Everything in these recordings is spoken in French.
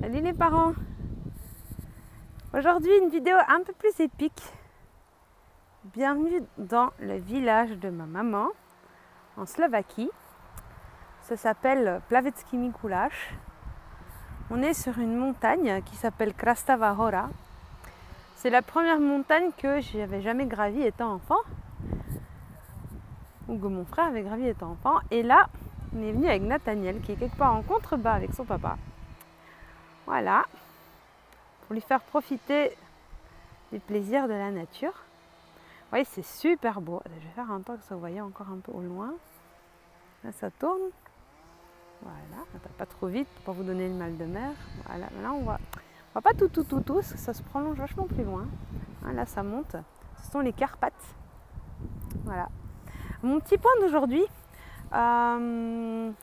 Salut les parents! Aujourd'hui une vidéo un peu plus épique. Bienvenue dans le village de ma maman en Slovaquie. Ça s'appelle Plavecki Mikuláš. On est sur une montagne qui s'appelle Krastava Hora. C'est la première montagne que j'avais jamais gravie étant enfant. Ou que mon frère avait gravi étant enfant. Et là, on est venu avec Nathaniel qui est quelque part en contrebas avec son papa. Voilà, pour lui faire profiter du plaisir de la nature. Vous voyez, c'est super beau. Je vais faire un temps que ça vous voyez encore un peu au loin. Là, ça tourne. Voilà, pas trop vite pour pas vous donner le mal de mer. Voilà, là on voit pas tout, ça se prolonge vachement plus loin. Hein, là, ça monte. Ce sont les Carpates. Voilà. Mon petit point d'aujourd'hui, ce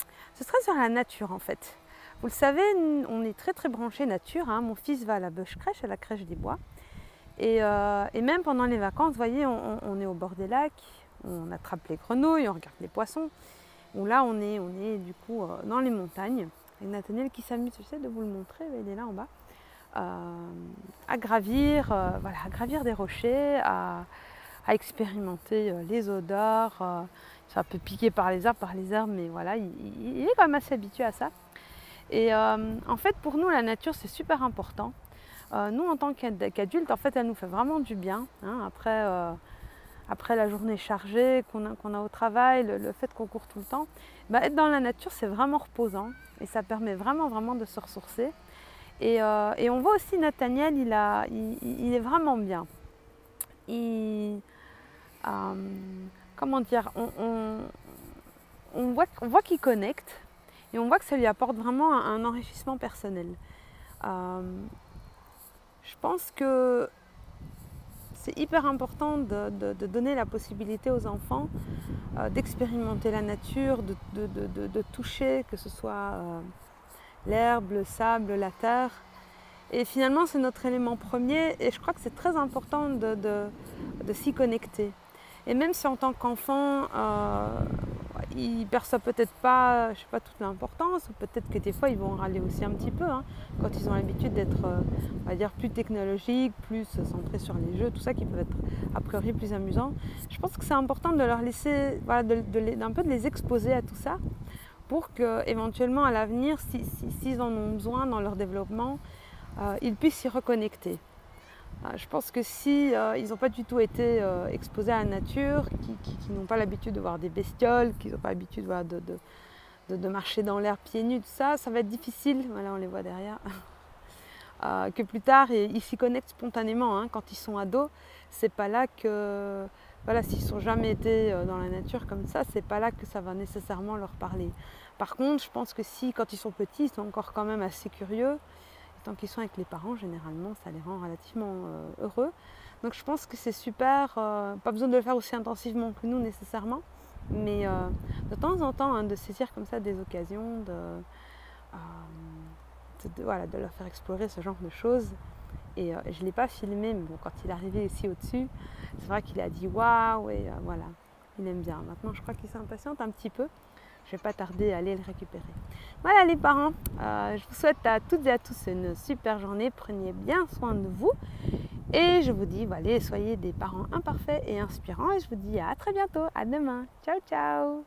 serait sur la nature en fait. Vous le savez, on est très branché nature. Hein. Mon fils va à la Bösch crèche, à la crèche des bois. Et même pendant les vacances, vous voyez, on est au bord des lacs, on attrape les grenouilles, on regarde les poissons. Ou là, on est du coup dans les montagnes. Avec Nathaniel qui s'amuse, j'essaie de vous le montrer, il est là en bas. À gravir, voilà, à gravir des rochers, à expérimenter les odeurs. C'est un peu piqué par les arbres, mais voilà, il est quand même assez habitué à ça. Et en fait, pour nous, la nature, c'est super important. Nous, en tant qu'adultes, en fait, elle nous fait vraiment du bien. Hein, après la journée chargée qu'on a au travail, le fait qu'on court tout le temps, être dans la nature, c'est vraiment reposant. Et ça permet vraiment de se ressourcer. Et on voit aussi Nathaniel, il est vraiment bien. Comment dire, on voit qu'il connecte. Et on voit que ça lui apporte vraiment un enrichissement personnel. Je pense que c'est hyper important de donner la possibilité aux enfants d'expérimenter la nature, de toucher, que ce soit l'herbe, le sable, la terre. Et finalement, c'est notre élément premier et je crois que c'est très important de s'y connecter. Et même si en tant qu'enfant, ils ne perçoivent peut-être pas, je sais pas, toute l'importance, ou peut-être que des fois ils vont râler aussi un petit peu, hein, quand ils ont l'habitude d'être, on va dire, plus technologiques, plus centrés sur les jeux, tout ça qui peut être a priori plus amusant. Je pense que c'est important de leur laisser, voilà, d'un peu de les exposer à tout ça, pour que éventuellement à l'avenir, s'ils en ont besoin dans leur développement, ils puissent s'y reconnecter. Je pense que si ils n'ont pas du tout été exposés à la nature, qui n'ont pas l'habitude de voir des bestioles, qui n'ont pas l'habitude de marcher dans l'air pieds nus, tout ça, ça va être difficile, voilà, on les voit derrière, que plus tard ils s'y connectent spontanément. Hein, quand ils sont ados, c'est pas là que, voilà, s'ils n'ont jamais été dans la nature comme ça, c'est pas là que ça va nécessairement leur parler. Par contre, je pense que si, quand ils sont petits, ils sont encore quand même assez curieux. Tant qu'ils sont avec les parents, généralement, ça les rend relativement heureux. Donc je pense que c'est super, pas besoin de le faire aussi intensivement que nous nécessairement, mais de temps en temps, hein, de saisir comme ça des occasions, voilà, de leur faire explorer ce genre de choses. Et je ne l'ai pas filmé, mais bon, quand il est arrivé ici au-dessus, c'est vrai qu'il a dit waouh, et voilà, il aime bien. Maintenant, je crois qu'il s'impatiente un petit peu. Je ne vais pas tarder à aller le récupérer. Voilà les parents, je vous souhaite à toutes et à tous une super journée. Prenez bien soin de vous. Et je vous dis, voilà, soyez des parents imparfaits et inspirants. Et je vous dis à très bientôt. À demain. Ciao, ciao.